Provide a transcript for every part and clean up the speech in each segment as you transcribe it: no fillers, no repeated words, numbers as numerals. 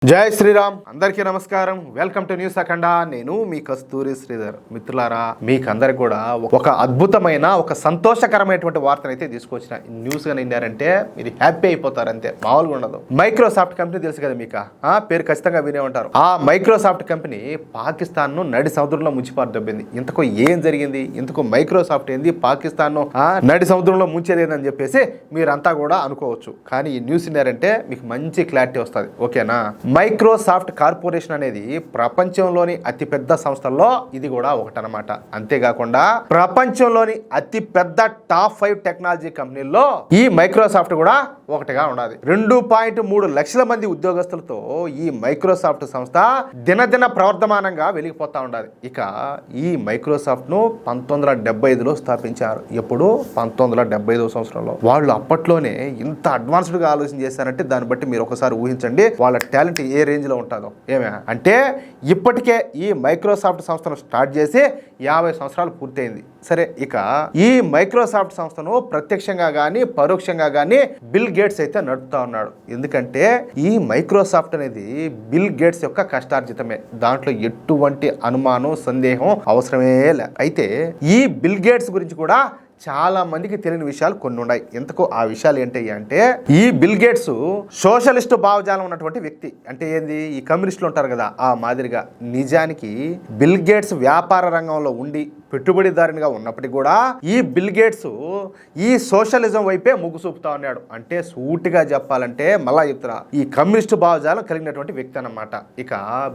జై శ్రీరామ్. అందరికీ నమస్కారం. వెల్కమ్ టు న్యూస్ అఖండ. నేను మీ కస్తూరి శ్రీధర్. మిత్రులారా, మీకు అందరికి కూడా ఒక అద్భుతమైన ఒక సంతోషకరమైనటువంటి వార్తను అయితే తీసుకొచ్చిన. న్యూస్ గా నిండారంటే మీరు హ్యాపీ అయిపోతారు, అంతే, మామూలుగా ఉండదు. మైక్రోసాఫ్ట్ కంపెనీ తెలుసు కదా మీకు, ఆ పేరు ఖచ్చితంగా వినే ఉంటారు. ఆ మైక్రోసాఫ్ట్ కంపెనీ పాకిస్తాన్ ను నడి సముద్రంలో ముంచిపారు దొబ్బింది. ఇంతకు ఏం జరిగింది, ఇంతకు మైక్రోసాఫ్ట్ ఏంది పాకిస్తాన్ ను నడి సముద్రంలో ముంచేదేదని చెప్పేసి మీరంతా కూడా అనుకోవచ్చు. కానీ ఈ న్యూస్ విన్నారంటే మీకు మంచి క్లారిటీ వస్తుంది. ఓకేనా? మైక్రోసాఫ్ట్ కార్పొరేషన్ అనేది ప్రపంచంలోని అతిపెద్ద సంస్థల్లో ఇది కూడా ఒకటనమాట. అంతేకాకుండా ప్రపంచంలోని అతిపెద్ద టాప్ 5 టెక్నాలజీ కంపెనీల్లో ఈ మైక్రోసాఫ్ట్ కూడా ఒకటిగా ఉన్నది. 2.3 లక్షల మంది ఉద్యోగస్తులతో ఈ మైక్రోసాఫ్ట్ సంస్థ దినదిన ప్రవర్ధమానంగా వెలిగిపోతా ఉండాలి. ఇక ఈ మైక్రోసాఫ్ట్ ను 1975లో స్థాపించారు. ఎప్పుడు? 1975 సంవత్సరంలో. వాళ్ళు అప్పట్లోనే ఇంత అడ్వాన్స్డ్ గా ఆలోచన చేశారంటే దాన్ని బట్టి మీరు ఒకసారి ఊహించండి వాళ్ళ టాలెంట్ ఏ రేంజ్ లో ఉంటుందో. అంటే ఇప్పటికే ఈ మైక్రోసాఫ్ట్ సంస్థను స్టార్ట్ చేసి 50 సంవత్సరాలు పూర్తయింది. సరే, ఇక ఈ మైక్రోసాఫ్ట్ సంస్థను ప్రత్యక్షంగా గానీ పరోక్షంగా గానీ బిల్ గేట్స్ అయితే నడుపుతా ఉన్నాడు. ఎందుకంటే ఈ మైక్రోసాఫ్ట్ అనేది బిల్ గేట్స్ యొక్క కష్టార్జితమే. దాంట్లో ఎటువంటి అనుమానం సందేహం అవసరమే లే. అయితే ఈ బిల్ గేట్స్ గురించి కూడా చాలా మందికి తెలియని విషయాలు కొన్ని ఉన్నాయి. ఎందుకు ఆ విషయాలు ఏంటి అంటే, ఈ బిల్ గేట్స్ సోషలిస్ట్ భావజాలం ఉన్నటువంటి వ్యక్తి. అంటే ఏంది, ఈ కమ్యూనిస్టులు ఉంటారు కదా ఆ మాదిరిగా. నిజానికి బిల్ గేట్స్ వ్యాపార రంగంలో ఉండి పెట్టుబడిదారునిగా ఉన్నప్పటికీ కూడా ఈ బిల్ గేట్స్ ఈ సోషలిజం వైపే మొగ్గు చూపుతా ఉన్నాడు. అంటే సూటిగా చెప్పాలంటే మళ్ళా చెప్తున్నా, ఈ కమ్యూనిస్ట్ భావజాలం కలిగినటువంటి వ్యక్తి అన్నమాట. ఇక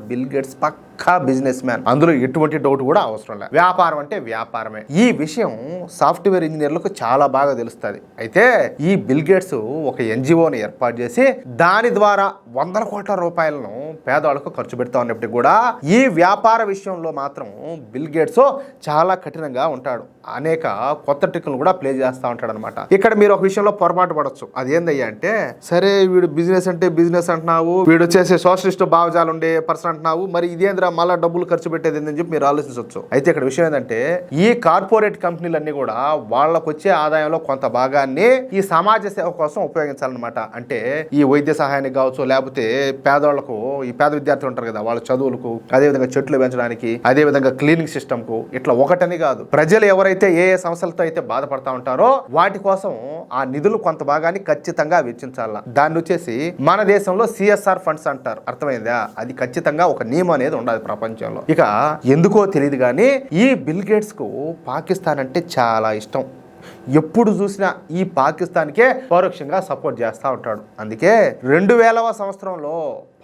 బిల్ గేట్స్ పక్కా బిజినెస్ మ్యాన్, అందులో ఎటువంటి డౌట్ కూడా అవసరం లేదు. వ్యాపారం అంటే వ్యాపారమే. ఈ విషయం సాఫ్ట్వేర్ ఇంజనీర్లకు చాలా బాగా తెలుస్తుంది. అయితే ఈ బిల్ గేట్స్ ఒక ఎన్జిఓని ఏర్పాటు చేసి దాని ద్వారా వందల కోట్ల రూపాయలను పేదవాళ్ళకు ఖర్చు పెడతా ఉన్నప్పటికీ కూడా ఈ వ్యాపార విషయంలో మాత్రం బిల్ గేట్స్ చాలా కఠినంగా ఉంటాడు. అనేక కొత్త ట్రిక్లు కూడా ప్లే చేస్తూ ఉంటాడు అనమాట. ఇక్కడ మీరు ఒక విషయంలో పొరపాటు పడవచ్చు. అది ఏందయ్యా అంటే, సరే వీడు బిజినెస్ అంటే బిజినెస్ అంటున్నావు, వీడు వచ్చేసి సోషలిస్ట్ భావజాలు ఉండే పర్సన్ అంటున్నావు, మరి ఇదేంద్రా మళ్ళీ డబ్బులు ఖర్చు పెట్టేది అని చెప్పి మీరు ఆలోచించవచ్చు. అయితే ఇక్కడ విషయం ఏంటంటే, ఈ కార్పొరేట్ కంపెనీలన్నీ కూడా వాళ్ళకు వచ్చే ఆదాయంలో కొంత భాగాన్ని ఈ సమాజ సేవ కోసం ఉపయోగించాలన్నమాట. అంటే ఈ వైద్య సహాయానికి కావచ్చు, లేకపోతే పేదవాళ్లకు, ఈ పేద విద్యార్థులు ఉంటారు కదా వాళ్ళ చదువులకు, అదేవిధంగా చెట్లు పెంచడానికి, అదేవిధంగా క్లీనింగ్ సిస్టమ్ కు, ఇట్లా ఒకటని కాదు, ప్రజలు ఎవరైతే ఏ సంస్థలతో అయితే బాధపడతా ఉంటారో వాటి కోసం ఆ నిధులు కొంత భాగాన్ని ఖచ్చితంగా వెచ్చించాల. దాన్ని వచ్చేసి మన దేశంలో CSR ఫండ్స్ అంటారు. అర్థమైందా? అది ఖచ్చితంగా ఒక నియమం అనేది ఉండాలి ప్రపంచంలో. ఇక ఎందుకో తెలియదు కానీ ఈ బిల్ గేట్స్ కు పాకిస్తాన్ అంటే చాలా ఇష్టం. ఎప్పుడు చూసినా ఈ పాకిస్తాన్కే పరోక్షంగా సపోర్ట్ చేస్తూ ఉంటాడు. అందుకే 2000వ సంవత్సరంలో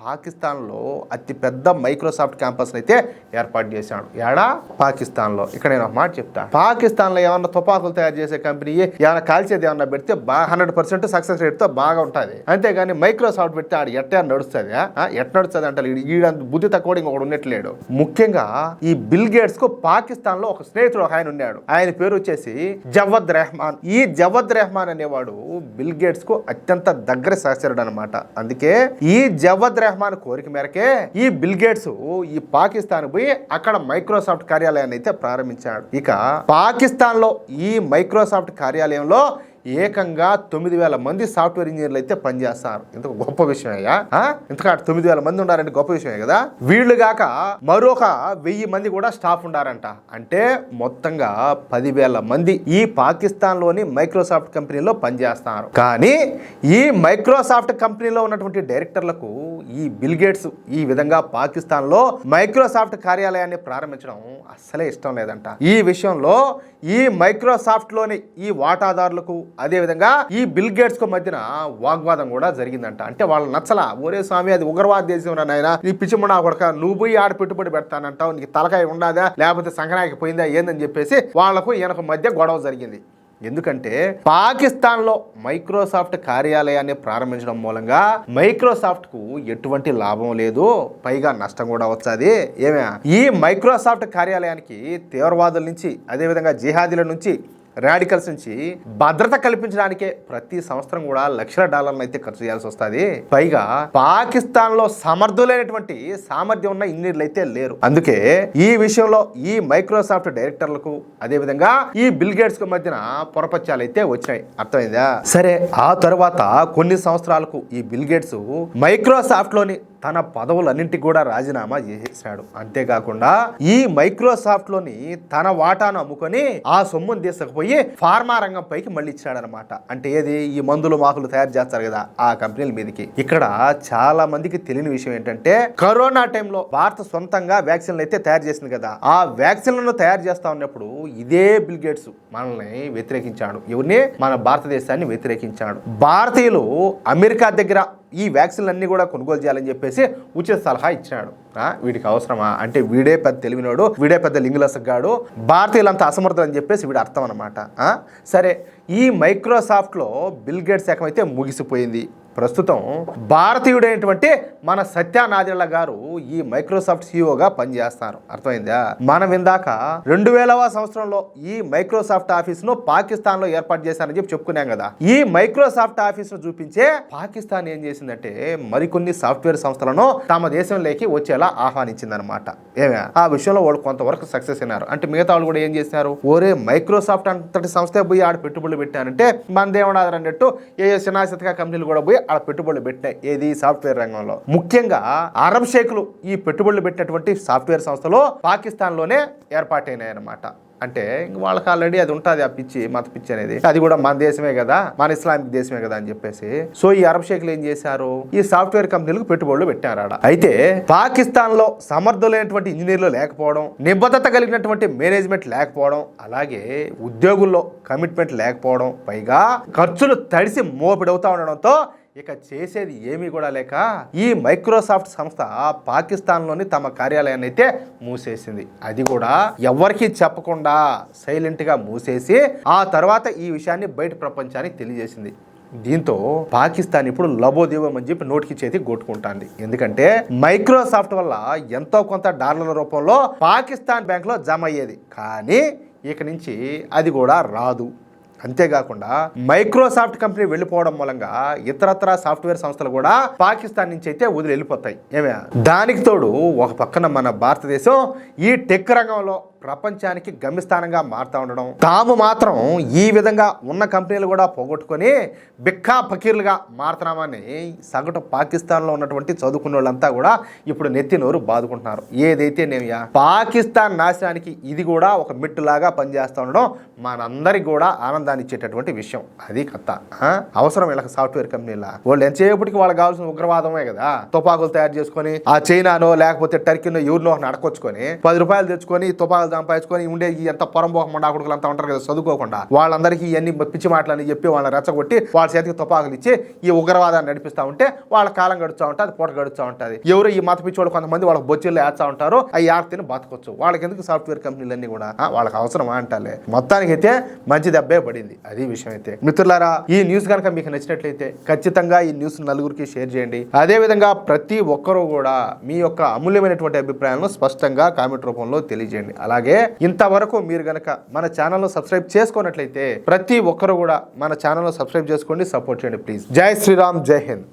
పాకిస్తాన్లో అతిపెద్ద మైక్రోసాఫ్ట్ క్యాంపస్ అయితే ఏర్పాటు చేశాడు. ఏడా? పాకిస్తాన్లో. ఇక్కడ నేను ఒక మాట చెప్తా, పాకిస్తాన్లో ఏమన్నా తుపాకులు తయారు చేసే కంపెనీ ఏమైనా కాల్చేది ఏమన్నా పెడితే 100% సక్సెస్ రేట్తో బాగా ఉంటుంది. అంతేగాని మైక్రోసాఫ్ట్ పెడితే ఆడు ఎట్ట నడుస్తుంది? ఎట్ట నడుస్తుంది అంటే ఈడంత బుద్ధి తక్కువ ఇంకొకటి ఉన్నట్లేడు. ముఖ్యంగా ఈ బిల్ గేట్స్ కు పాకిస్తాన్ లో ఒక స్నేహితుడు ఒక ఆయన ఉన్నాడు. ఆయన పేరు వచ్చేసి జవద్ రెహమాన్. ఈ జవద్ రెహమాన్ అనేవాడు బిల్ గేట్స్ కు అత్యంత దగ్గర సహచరుడు అనమాట. అందుకే ఈ జవద్ రెహమాన్ కోరిక మేరకే ఈ బిల్ గేట్స్ ఈ పాకిస్తాన్ పోయి అక్కడ మైక్రోసాఫ్ట్ కార్యాలయాన్ని అయితే ప్రారంభించాడు. ఇక పాకిస్తాన్ లో ఈ మైక్రోసాఫ్ట్ కార్యాలయంలో ఏకంగా 9,000 మంది సాఫ్ట్వేర్ ఇంజనీర్లు అయితే పనిచేస్తారు. ఇంత గొప్ప విషయం అయ్యా. ఇంతకా 9,000 మంది ఉన్నారంటే గొప్ప విషయమే కదా. వీళ్ళు గాక మరొక 1000 మంది కూడా స్టాఫ్ ఉండారంట. అంటే మొత్తంగా 10,000 మంది ఈ పాకిస్తాన్ లోని మైక్రోసాఫ్ట్ కంపెనీలో పనిచేస్తారు. కానీ ఈ మైక్రోసాఫ్ట్ కంపెనీలో ఉన్నటువంటి డైరెక్టర్లకు ఈ బిల్ గేట్స్ ఈ విధంగా పాకిస్తాన్ లో మైక్రోసాఫ్ట్ కార్యాలయాన్ని ప్రారంభించడం అస్సలే ఇష్టం లేదంట. ఈ విషయంలో ఈ మైక్రోసాఫ్ట్ లోని ఈ వాటాదారులకు అదేవిధంగా ఈ బిల్ గేట్స్ కు మధ్యన వాగ్వాదం కూడా జరిగిందంట. అంటే వాళ్ళు నచ్చలా, ఒరే స్వామి అది ఉగ్రవాద దేశం నాయనా, నీ పిచ్చిమున్నా కొడక, నువ్వు పోయి ఆడ పెట్టుబడి పెడతానంటావు, నీకు తలకాయ ఉండదా లేకపోతే సంక్రాంతికి పోయిందా ఏందని చెప్పేసి వాళ్లకు ఈయనకు మధ్య గొడవ జరిగింది. ఎందుకంటే పాకిస్తాన్లో మైక్రోసాఫ్ట్ కార్యాలయాన్ని ప్రారంభించడం మూలంగా మైక్రోసాఫ్ట్ కు ఎటువంటి లాభం లేదు, పైగా నష్టం కూడా వచ్చేది. ఏమే ఈ మైక్రోసాఫ్ట్ కార్యాలయానికి తీవ్రవాదుల నుంచి, అదేవిధంగా జిహాదీల నుంచి, రాడికల్స్ నుంచి భద్రత కల్పించడానికే ప్రతి సంవత్సరం కూడా లక్షల డాలర్లు అయితే ఖర్చు చేయాల్సి వస్తుంది. పైగా పాకిస్తాన్ లో సమర్థులైనటువంటి సామర్థ్యం ఉన్న ఇంజనీర్లు అయితే లేరు. అందుకే ఈ విషయంలో ఈ మైక్రోసాఫ్ట్ డైరెక్టర్లకు అదేవిధంగా ఈ బిల్ గేట్స్ కు మధ్యన పొరపత్యాలు అయితే వచ్చాయి. అర్థమైందా? సరే, ఆ తర్వాత కొన్ని సంవత్సరాలకు ఈ బిల్ గేట్స్ మైక్రోసాఫ్ట్ లోని తన పదవులన్నింటికి కూడా రాజీనామా చేసేసాడు. అంతేకాకుండా ఈ మైక్రోసాఫ్ట్ లోని తన వాటాను అమ్ముకొని ఆ సొమ్మును తీసుకుపోయి ఫార్మా రంగం పైకి మళ్ళీ ఇచ్చాడనమాట. అంటే ఏది, ఈ మందులు మాకులు తయారు చేస్తారు కదా ఆ కంపెనీల మీదకి. ఇక్కడ చాలా మందికి తెలియని విషయం ఏంటంటే, కరోనా టైంలో భారత్ సొంతంగా వ్యాక్సిన్లు అయితే తయారు చేసింది కదా, ఆ వ్యాక్సిన్లను తయారు చేస్తా ఉన్నప్పుడు ఇదే బిల్ గేట్స్ మనల్ని వ్యతిరేకించాడు. ఎవరిని? మన భారతదేశాన్ని వ్యతిరేకించాడు. భారతీయులు అమెరికా దగ్గర ఈ వ్యాక్సిన్లన్నీ కూడా కొనుగోలు చేయాలని చెప్పేసి ఉచిత సలహా ఇచ్చినాడు. వీడికి అవసరమా అంటే, వీడే పెద్ద తెలివినోడు, వీడే పెద్ద లింగులసగాడు, భారతీయులంతా అసమర్థులు అని చెప్పేసి వీడి అర్థం అనమాట. సరే, ఈ మైక్రోసాఫ్ట్లో బిల్ గేట్స్ ఏకం అయితే ముగిసిపోయింది. ప్రస్తుతం భారతీయుడైనటువంటి మన సత్య నాదెళ్ల గారు ఈ మైక్రోసాఫ్ట్ సిఇఓగా పనిచేస్తారు. అర్థమైందా? మనం ఇందాక 2000వ సంవత్సరంలో ఈ మైక్రోసాఫ్ట్ ఆఫీస్ ను పాకిస్తాన్ లో ఏర్పాటు చేశారని చెప్పి చెప్పుకున్నాం కదా. ఈ మైక్రోసాఫ్ట్ ఆఫీస్ ను చూపించే పాకిస్తాన్ ఏం చేసిందంటే, మరికొన్ని సాఫ్ట్వేర్ సంస్థలను తమ దేశంలోకి వచ్చేలా ఆహ్వానించిందనమాట. ఆ విషయంలో వాళ్ళు కొంతవరకు సక్సెస్ అయినారు. అంటే మిగతా వాళ్ళు కూడా ఏం చేసినారు, ఓరే మైక్రోసాఫ్ట్ అంతటి సంస్థ పోయి ఆడ పెట్టుబడులు పెట్టారంటే మనదేమన్నారు అన్నట్టు ఏ చిన్నాసితగా కంపెనీలు కూడా పోయి ఆ పెట్టుబడులు పెట్టినాయి. ఏది? సాఫ్ట్వేర్ రంగంలో. ముఖ్యంగా అరబ్ షేకులు ఈ పెట్టుబడులు పెట్టినటువంటి సాఫ్ట్వేర్ సంస్థలు పాకిస్తాన్ లోనే ఏర్పాటైనాయి అన్నమాట. అంటే వాళ్ళకి ఆల్రెడీ అది ఉంటుంది, ఆ పిచ్చి, మత పిచ్చి అనేది. అది కూడా మన దేశమే కదా, మన ఇస్లామిక్ దేశమే కదా అని చెప్పేసి సో ఈ అరబ్ షేకులు ఏం చేశారు, ఈ సాఫ్ట్వేర్ కంపెనీలకు పెట్టుబడులు పెట్టారు. అయితే పాకిస్తాన్ లో సమర్థులైనటువంటి ఇంజనీర్లు లేకపోవడం, నిబద్ధత కలిగినటువంటి మేనేజ్మెంట్ లేకపోవడం, అలాగే ఉద్యోగుల్లో కమిట్మెంట్ లేకపోవడం, పైగా ఖర్చులు తడిసి మోపిడవుతా ఉండడంతో ఇక చేసేది ఏమీ కూడా లేక ఈ మైక్రోసాఫ్ట్ సంస్థ పాకిస్తాన్లోని తమ కార్యాలయాన్ని అయితే మూసేసింది. అది కూడా ఎవరికి చెప్పకుండా సైలెంట్గా మూసేసి ఆ తర్వాత ఈ విషయాన్ని బయట ప్రపంచానికి తెలియజేసింది. దీంతో పాకిస్తాన్ ఇప్పుడు లబోదీవం అని చెప్పి నోటికి చేతి కొట్టుకుంటుంది. ఎందుకంటే మైక్రోసాఫ్ట్ వల్ల ఎంతో కొంత డాలర్ల రూపంలో పాకిస్తాన్ బ్యాంకులో జమ అయ్యేది, కానీ ఇక నుంచి అది కూడా రాదు. అంతేకాకుండా మైక్రోసాఫ్ట్ కంపెనీ వెళ్ళిపోవడం మూలంగా ఇతరత్ర సాఫ్ట్వేర్ సంస్థలు కూడా పాకిస్తాన్ నుంచి అయితే వదిలి వెళ్ళిపోతాయి. దానికి తోడు ఒక పక్కన మన భారతదేశం ఈ టెక్ రంగంలో ప్రపంచానికి గమ్యస్థానంగా మారుతూ ఉండడం, తాము మాత్రం ఈ విధంగా ఉన్న కంపెనీలు కూడా పోగొట్టుకొని బిక్కా ఫకీర్లుగా మారుతున్నామని సగటు పాకిస్తాన్లో ఉన్నటువంటి చదువుకున్న వాళ్ళంతా కూడా ఇప్పుడు నెత్తి నోరు బాదుకుంటున్నారు. ఏదైతే నేమయ్యా, పాకిస్తాన్ నాశనానికి ఇది కూడా ఒక మిట్టులాగా పనిచేస్తూ ఉండడం మనందరికి కూడా ఆనందాన్ని ఇచ్చేటటువంటి విషయం. అది కథ. అవసరం వీళ్ళకి సాఫ్ట్వేర్ కంపెనీల వాళ్ళు ఎంతసేపటికి వాళ్ళకి కావాల్సిన ఉగ్రవాదమే కదా. తుపాకులు తయారు చేసుకొని ఆ చైనానో లేకపోతే టర్కీనో ఎవరినో అడకొచ్చుకొని 10 రూపాయలు తెచ్చుకొని తుపాకులు సంపాదించుకొని ఉండే ఈ ఎంత పొరంబోకం మండాకుడుకులు అంతా ఉంటారు కదా చదువుకోకుండా, వాళ్ళందరికీ ఇవన్నీ పిచ్చి మాటలని చెప్పి వాళ్ళని రెచ్చగొట్టి వాళ్ళ చేతికి తుపాకులు ఇచ్చి ఈ ఉగ్రవాదాన్ని నడిపిస్తూ ఉంటే వాళ్ళ కాలం గడుస్తూ ఉంటుంది, పూట గడుస్తూ ఉంటుంది. ఎవరు ఈ మత పిచ్చి వాళ్ళు కొంతమంది వాళ్ళకి బొచ్చిళ్ళు వేస్తూ ఉంటారు, అవి ఆర్తిని బతకొచ్చు. వాళ్ళకి ఎందుకు సాఫ్ట్వేర్ కంపెనీలన్నీ కూడా వాళ్ళకి అవసరమా అంటాలే. మొత్తానికి అయితే మంచి దెబ్బే పడింది. అది విషయం అయితే. మిత్రులారా, ఈ న్యూస్ కనుక మీకు నచ్చినట్లయితే ఖచ్చితంగా ఈ న్యూస్ నలుగురికి షేర్ చేయండి. అదేవిధంగా ప్రతి ఒక్కరూ కూడా మీ యొక్క అమూల్యమైనటువంటి అభిప్రాయాలను స్పష్టంగా కామెంట్ రూపంలో తెలియజేయండి. అలాగే ఇంతవరకు మీరు గనక మన ఛానల్ను సబ్స్క్రైబ్ చేసుకున్నట్లయితే ప్రతి ఒక్కరు కూడా మన ఛానల్ను సబ్స్క్రైబ్ చేసుకోండి, సపోర్ట్ చేయండి ప్లీజ్. జై శ్రీరామ్, జై హింద్.